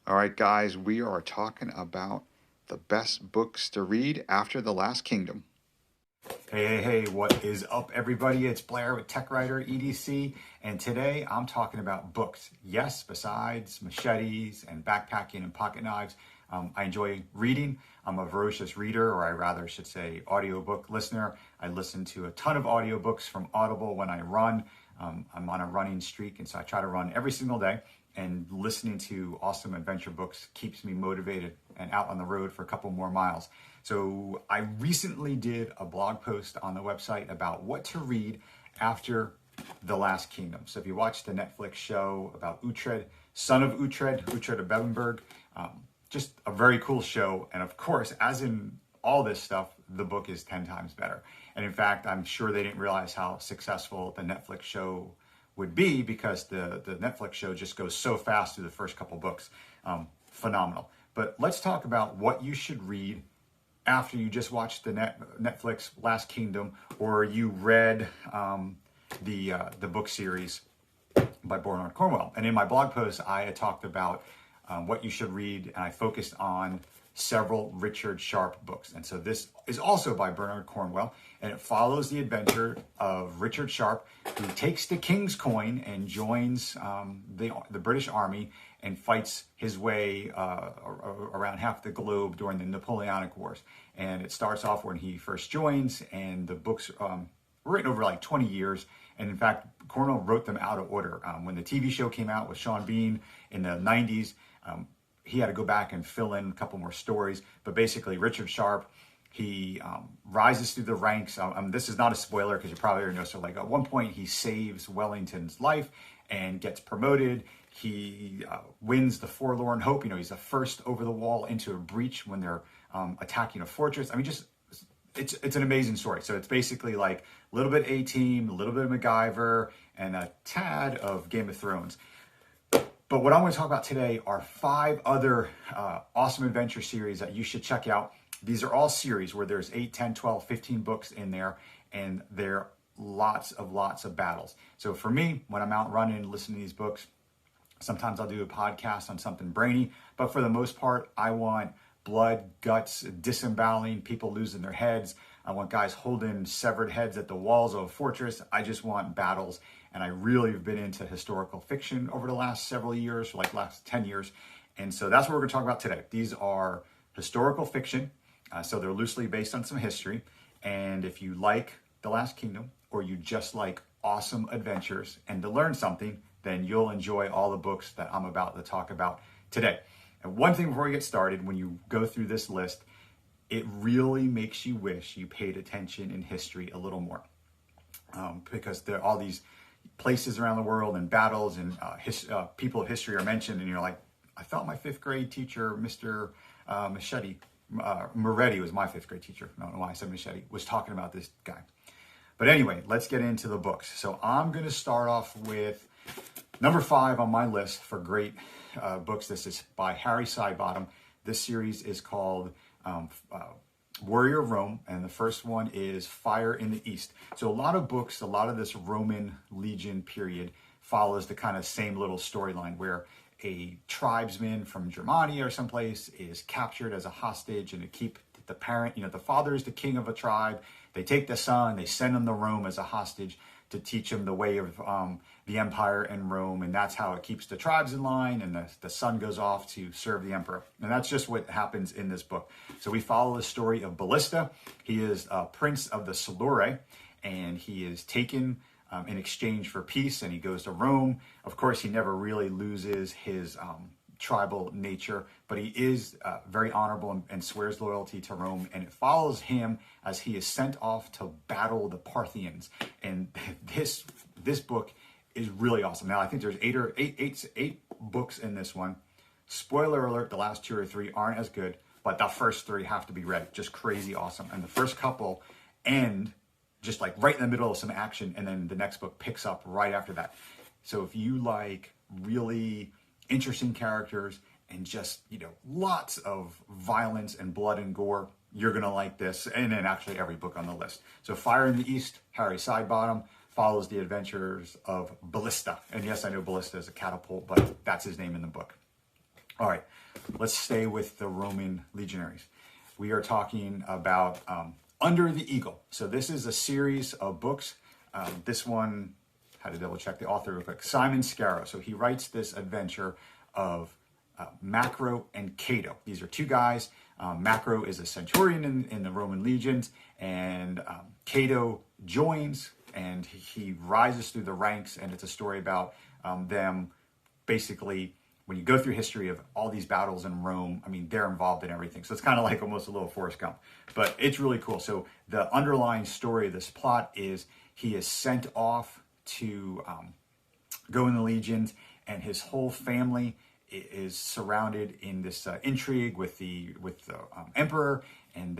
All right, guys, we are talking about the best books to read after The Last Kingdom. Hey, what is up, everybody? It's Blair with Tech Writer EDC, and today I'm talking about books. Yes, besides machetes and backpacking and pocket knives, I enjoy reading. I'm a voracious reader, or I rather should say audiobook listener. I listen to a ton of audiobooks from Audible when I run. I'm on a running streak, and so I try to run every single day. And listening to awesome adventure books keeps me motivated and out on the road for a couple more miles. So I recently did a blog post on the website about what to read after The Last Kingdom. So if you watch the Netflix show about Uhtred, son of Uhtred of Bebbanburg, just a very cool show. And of course, as in all this stuff, the book is 10 times better. And in fact, I'm sure they didn't realize how successful the Netflix show would be because the Netflix show just goes so fast through the first couple books. Phenomenal. But let's talk about what you should read after you just watched the Netflix Last Kingdom, or you read the book series by Bernard Cornwell. And in my blog post, I had talked about what you should read, and I focused on several Richard Sharp books. And so this is also by Bernard Cornwell, and it follows the adventure of Richard Sharp, who takes the King's Coin and joins the British Army and fights his way around half the globe during the Napoleonic Wars. And it starts off when he first joins, and the books were written over like 20 years. And in fact, Cornwell wrote them out of order. When the TV show came out with Sean Bean in the 90s, he had to go back and fill in a couple more stories. But basically, Richard Sharp, he rises through the ranks. This is not a spoiler because you probably already know. So like at one point, he saves Wellington's life and gets promoted. He wins the Forlorn Hope. You know, he's the first over the wall into a breach when they're attacking a fortress. I mean, just it's an amazing story. So it's basically like a little bit A-Team, a little bit of MacGyver, and a tad of Game of Thrones. But what I want to talk about today are 5 other awesome adventure series that you should check out. These are all series where there's 8, 10, 12, 15 books in there, and there are lots of battles. So for me, when I'm out running and listening to these books, sometimes I'll do a podcast on something brainy, but for the most part, I want blood, guts, disemboweling, people losing their heads. I want guys holding severed heads at the walls of a fortress. I just want battles. And I really have been into historical fiction over the last several years, like last 10 years. And so that's what we're going to talk about today. These are historical fiction. So they're loosely based on some history. And if you like The Last Kingdom, or you just like awesome adventures and to learn something, then you'll enjoy all the books that I'm about to talk about today. And one thing before we get started, when you go through this list, it really makes you wish you paid attention in history a little more. Because there are all these places around the world and battles and people of history are mentioned, and you're like, I thought my 5th grade teacher, Mr. Moretti was my 5th grade teacher. I don't know why I said Machete, was talking about this guy. But anyway, let's get into the books. So I'm going to start off with number 5 on my list for great books. This is by Harry Sidebottom. This series is called Warrior of Rome, and the first one is Fire in the East. So a lot of books, a lot of this Roman legion period follows the kind of same little storyline where a tribesman from Germania or someplace is captured as a hostage, and to keep the parent, the father is the king of a tribe. They take the son, they send him to Rome as a hostage to teach him the way of the empire in Rome, and that's how it keeps the tribes in line, and the son goes off to serve the emperor. And that's just what happens in this book. So we follow the story of Ballista. He is a prince of the Silure, and he is taken in exchange for peace, and he goes to Rome. Of course, he never really loses his tribal nature, but he is very honorable and swears loyalty to Rome, and it follows him as he is sent off to battle the Parthians. And this book is really awesome. Now, I think there's eight books in this one. Spoiler alert, the last 2 or 3 aren't as good, but the first 3 have to be read. Just crazy awesome. And the first couple end just like right in the middle of some action, and then the next book picks up right after that. So if you like really interesting characters and just, lots of violence and blood and gore, you're going to like this, and then actually every book on the list. So Fire in the East, Harry Sidebottom, follows the adventures of Ballista. And yes, I know Ballista is a catapult, but that's his name in the book. All right, let's stay with the Roman legionaries. We are talking about Under the Eagle. So this is a series of books. This one, had to double check the author real quick, Simon Scarrow. So he writes this adventure of Macro and Cato. These are two guys. Macro is a centurion in the Roman legions, and Cato joins, and he rises through the ranks, and it's a story about them basically, when you go through history of all these battles in Rome, I mean, they're involved in everything. So it's kind of like almost a little Forrest Gump, but it's really cool. So the underlying story of this plot is he is sent off to go in the legions, and his whole family is surrounded in this intrigue with the emperor, and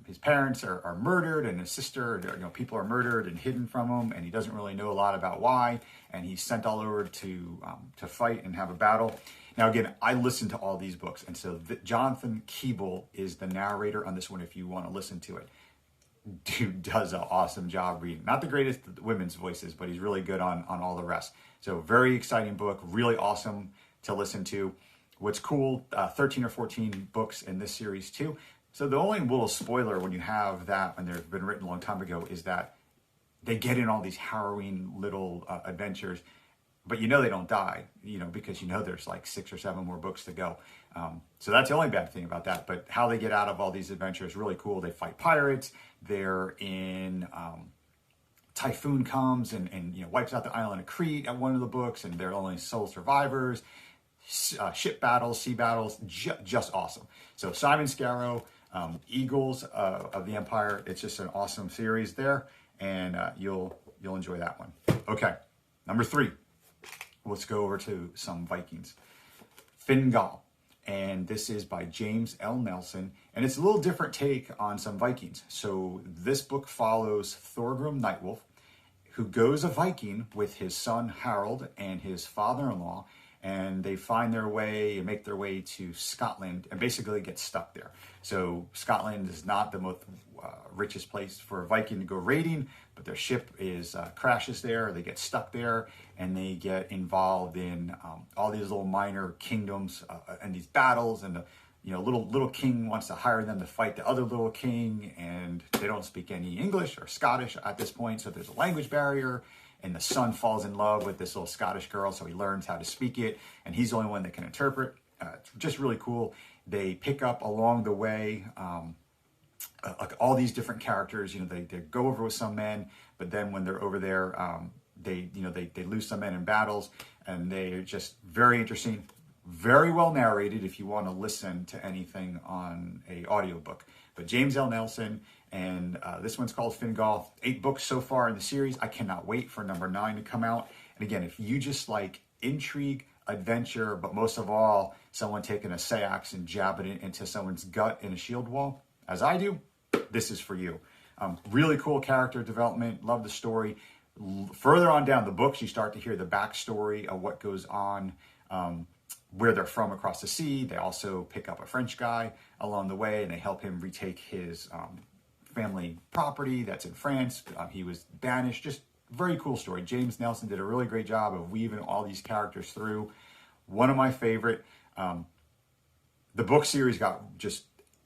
his parents are murdered, and his sister, people are murdered and hidden from him, and he doesn't really know a lot about why, and he's sent all over to fight and have a battle. Now again, I listened to all these books, and so Jonathan Keeble is the narrator on this one if you want to listen to it. Dude does an awesome job reading. Not the greatest women's voices, but he's really good on all the rest. So very exciting book, really awesome to listen to. What's cool, 13 or 14 books in this series too. So the only little spoiler when you have that, and they've been written a long time ago, is that they get in all these harrowing little adventures, but they don't die, because there's like 6 or 7 more books to go. So that's the only bad thing about that. But how they get out of all these adventures is really cool. They fight pirates. They're in typhoon comes and wipes out the island of Crete at one of the books, and they're only sole survivors. Ship battles, sea battles, just awesome. So Simon Scarrow, Eagles of the Empire. It's just an awesome series there, and you'll enjoy that one. Okay, number 3. Let's go over to some Vikings. Fingal, and this is by James L. Nelson, and it's a little different take on some Vikings. So this book follows Thorgrim Nightwolf, who goes a Viking with his son Harold and his father-in-law, and they find their way and make their way to Scotland and basically get stuck there. So Scotland is not the most richest place for a Viking to go raiding, but their ship crashes there. They get stuck there, and they get involved in all these little minor kingdoms and these battles. And the little king wants to hire them to fight the other little king, and they don't speak any English or Scottish at this point, so there's a language barrier. And the son falls in love with this little Scottish girl, so he learns how to speak it, and he's the only one that can interpret. It's just really cool. They pick up along the way all these different characters. They go over with some men, but then when they're over there, they lose some men in battles, and they're just very interesting, very well narrated if you want to listen to anything on a audiobook. But James L. Nelson, and this one's called Fingal. 8 books so far in the series. I cannot wait for number 9 to come out. And again, if you just like intrigue, adventure, but most of all, someone taking a seax and jabbing it into someone's gut in a shield wall, as I do, this is for you. Really cool character development. Love the story. Further on down the books, you start to hear the backstory of what goes on, where they're from across the sea. They also pick up a French guy along the way, and they help him retake his family property that's in France. He was banished. Just very cool story. James Nelson did a really great job of weaving all these characters through. One of my favorite. The book series got just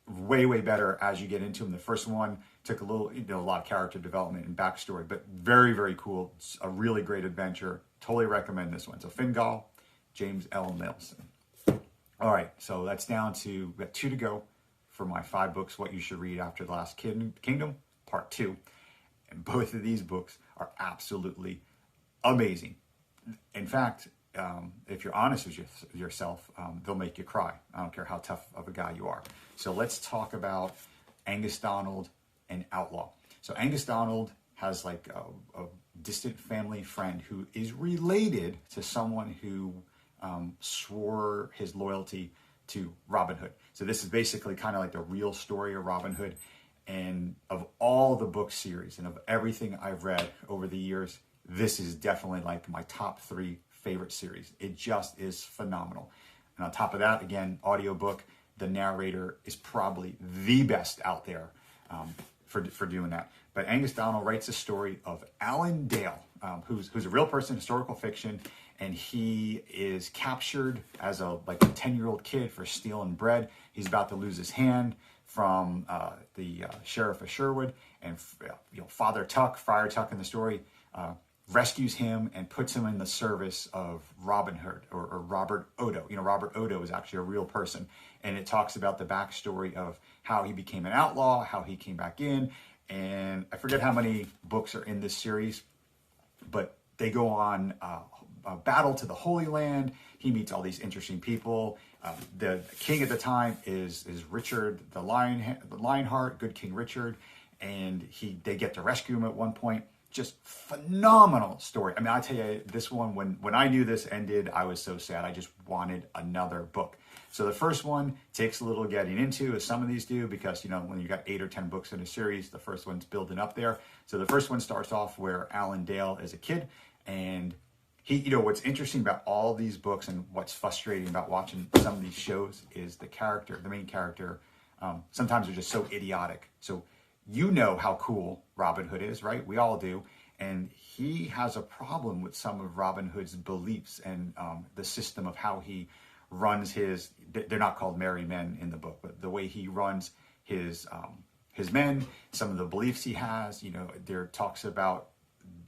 way better as you get into them. The first one took a lot of character development and backstory, but very, very cool. It's a really great adventure. Totally recommend this one. So Fingal, James L. Nelson. All right, so that's down to, we got 2 to go for my 5 books, What You Should Read After the Last Kingdom, Part 2. And both of these books are absolutely amazing. In fact, if you're honest with yourself, they'll make you cry. I don't care how tough of a guy you are. So let's talk about Angus Donald and Outlaw. So Angus Donald has like a distant family friend who is related to someone who swore his loyalty to Robin Hood. So this is basically kind of like the real story of Robin Hood. And of all the book series and of everything I've read over the years, this is definitely like my top 3 favorite series. It just is phenomenal. And on top of that, again, audiobook, the narrator is probably the best out there for doing that. But Angus Donald writes a story of Alan Dale, who's a real person, historical fiction, and he is captured as a 10-year-old kid for stealing bread. He's about to lose his hand from the sheriff of Sherwood, and Friar Tuck in the story, rescues him and puts him in the service of Robin Hood or Robert Odo. Robert Odo is actually a real person, and it talks about the backstory of how he became an outlaw, how he came back in, and I forget how many books are in this series, but they go on a battle to the Holy Land. He meets all these interesting people. The king at the time is Richard the Lionheart, good King Richard, and they get to rescue him at one point. Just phenomenal story. I mean, I tell you, this one, when I knew this ended, I was so sad. I just wanted another book. So the first one takes a little getting into, as some of these do, because, when you got 8 or 10 books in a series, the first one's building up there. So the first one starts off where Alan Dale is a kid, and he, what's interesting about all these books and what's frustrating about watching some of these shows is the main character, sometimes they're just so idiotic. So how cool Robin Hood is, right? We all do. And he has a problem with some of Robin Hood's beliefs and the system of how he runs they're not called merry men in the book, but the way he runs his men, some of the beliefs he has, there talks about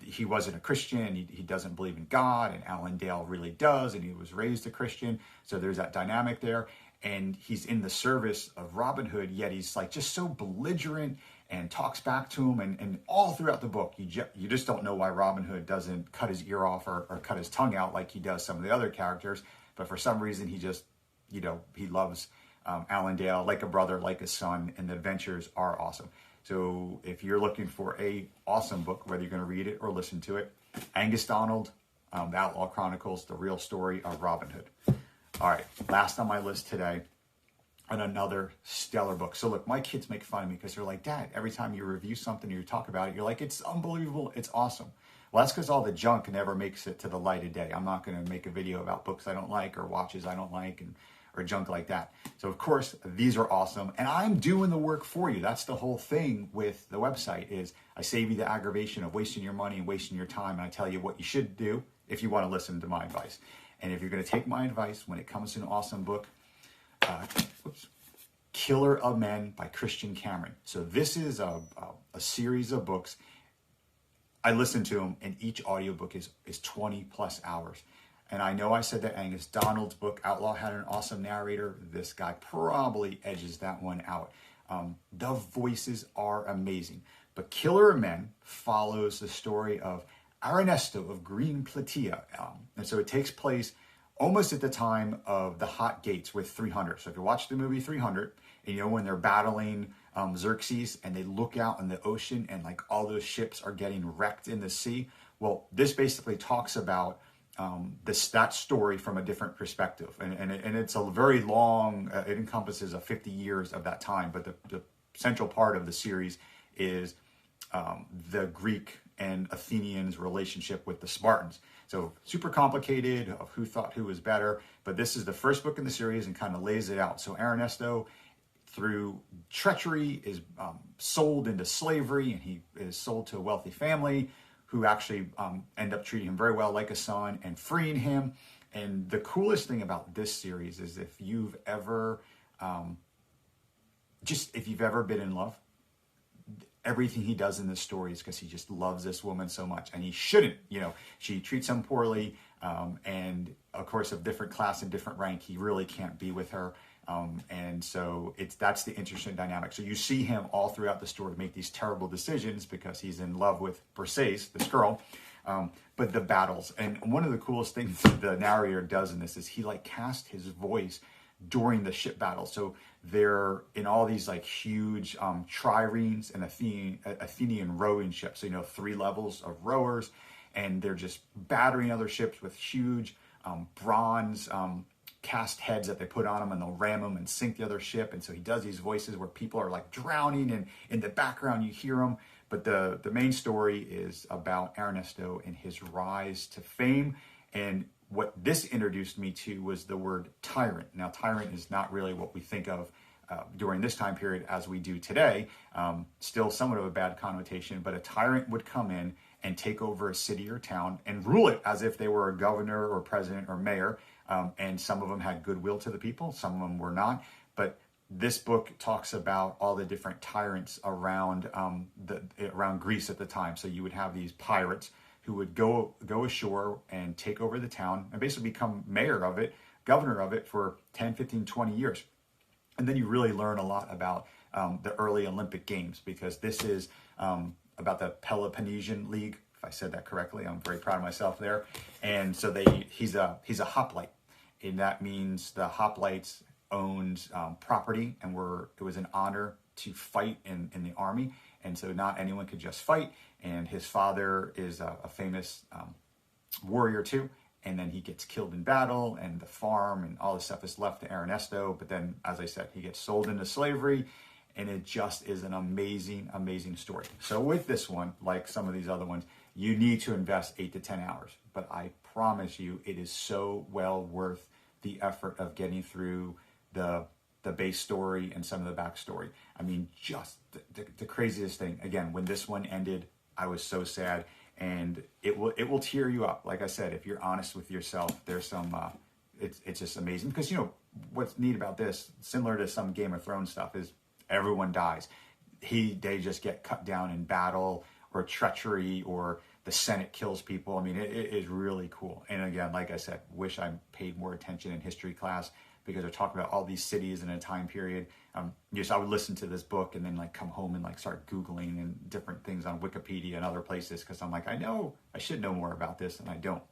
he wasn't a Christian, he doesn't believe in God, and Alan Dale really does, and he was raised a Christian. So there's that dynamic there. And he's in the service of Robin Hood, yet he's just so belligerent and talks back to him. And all throughout the book, you just don't know why Robin Hood doesn't cut his ear off or cut his tongue out like he does some of the other characters. But for some reason, he just, he loves Alan Dale like a brother, like a son, and the adventures are awesome. So if you're looking for a awesome book, whether you're going to read it or listen to it, Angus Donald, The Outlaw Chronicles, The Real Story of Robin Hood. All right, last on my list today, and another stellar book. So look, my kids make fun of me because they're like, Dad, every time you review something or you talk about it, you're like, it's unbelievable, it's awesome. Well, that's because all the junk never makes it to the light of day. I'm not going to make a video about books I don't like or watches I don't like or junk like that. So of course, these are awesome, and I'm doing the work for you. That's the whole thing with the website is I save you the aggravation of wasting your money and wasting your time, and I tell you what you should do if you want to listen to my advice. And if you're going to take my advice when it comes to an awesome book, Killer of Men by Christian Cameron. So this is a series of books. I listen to them, and each audiobook is 20 plus hours. And I know I said that Angus Donald's book, Outlaw, had an awesome narrator. This guy probably edges that one out. The voices are amazing. But Killer of Men follows the story of Ernesto of Green Plataea. And so it takes place almost at the time of the Hot Gates with 300. So if you watch the movie 300, and when they're battling Xerxes and they look out in the ocean and all those ships are getting wrecked in the sea. Well, this basically talks about that story from a different perspective. And it's a very long, it encompasses 50 years of that time. But the central part of the series is the Greek and Athenians' relationship with the Spartans. So super complicated of who thought who was better. But this is the first book in the series and kind of lays it out. So Ernesto, through treachery, is sold into slavery, and he is sold to a wealthy family who actually end up treating him very well like a son and freeing him. And the coolest thing about this series is if you've ever been in love, everything he does in this story is because he just loves this woman so much, and he shouldn't. She treats him poorly, and of course, of different class and different rank, he really can't be with her. And so that's the interesting dynamic. So you see him all throughout the story make these terrible decisions because he's in love with Briseis, this girl. But the battles, and one of the coolest things the narrator does in this is he casts his voice during the ship battle. So they're in all these huge triremes and Athenian rowing ships. So 3 levels of rowers, and they're just battering other ships with huge bronze cast heads that they put on them, and they'll ram them and sink the other ship. And so he does these voices where people are drowning, and in the background you hear them. But the main story is about Ernesto and his rise to fame. And what this introduced me to was the word tyrant. Now, tyrant is not really what we think of during this time period as we do today. Still somewhat of a bad connotation, but a tyrant would come in and take over a city or town and rule it as if they were a governor or president or mayor. And some of them had goodwill to the people, some of them were not. But this book talks about all the different tyrants around around Greece at the time. So you would have these pirates who would go ashore and take over the town and basically become mayor of it, governor of it for 10, 15, 20 years. And then you really learn a lot about the early Olympic Games, because this is about the Peloponnesian League. If I said that correctly, I'm very proud of myself there. And so he's a hoplite, and that means the hoplites owned property, and it was an honor to fight in the army. And so not anyone could just fight. And his father is a famous warrior too. And then he gets killed in battle, and the farm and all this stuff is left to Ernesto. But then, as I said, he gets sold into slavery, and it just is an amazing, amazing story. So with this one, like some of these other ones, you need to invest 8 to 10 hours. But I promise you, it is so well worth the effort of getting through the base story and some of the backstory. I mean, just the craziest thing. Again, when this one ended, I was so sad. And it will tear you up. Like I said, if you're honest with yourself, there's some, it's just amazing. Because, you know, what's neat about this, similar to some Game of Thrones stuff, is everyone dies. They just get cut down in battle or treachery, or the Senate kills people. I mean, it is really cool. And again, like I said, wish I paid more attention in history class, because they're talking about all these cities in a time period. I would listen to this book and then like come home and like start Googling and different things on Wikipedia and other places, because I'm like, I should know more about this, and I don't.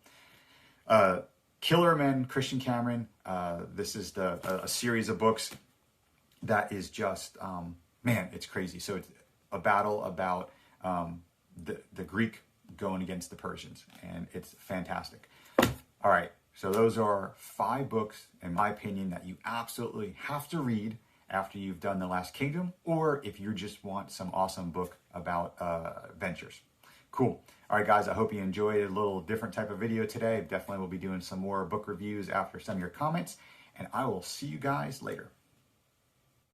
Killer Men, Christian Cameron. This is a series of books that is just, man, it's crazy. So it's a battle about the Greek going against the Persians, and it's fantastic. All right. So those are 5 books, in my opinion, that you absolutely have to read after you've done The Last Kingdom, or if you just want some awesome book about adventures. Cool. All right, guys, I hope you enjoyed a little different type of video today. Definitely will be doing some more book reviews after some of your comments, and I will see you guys later.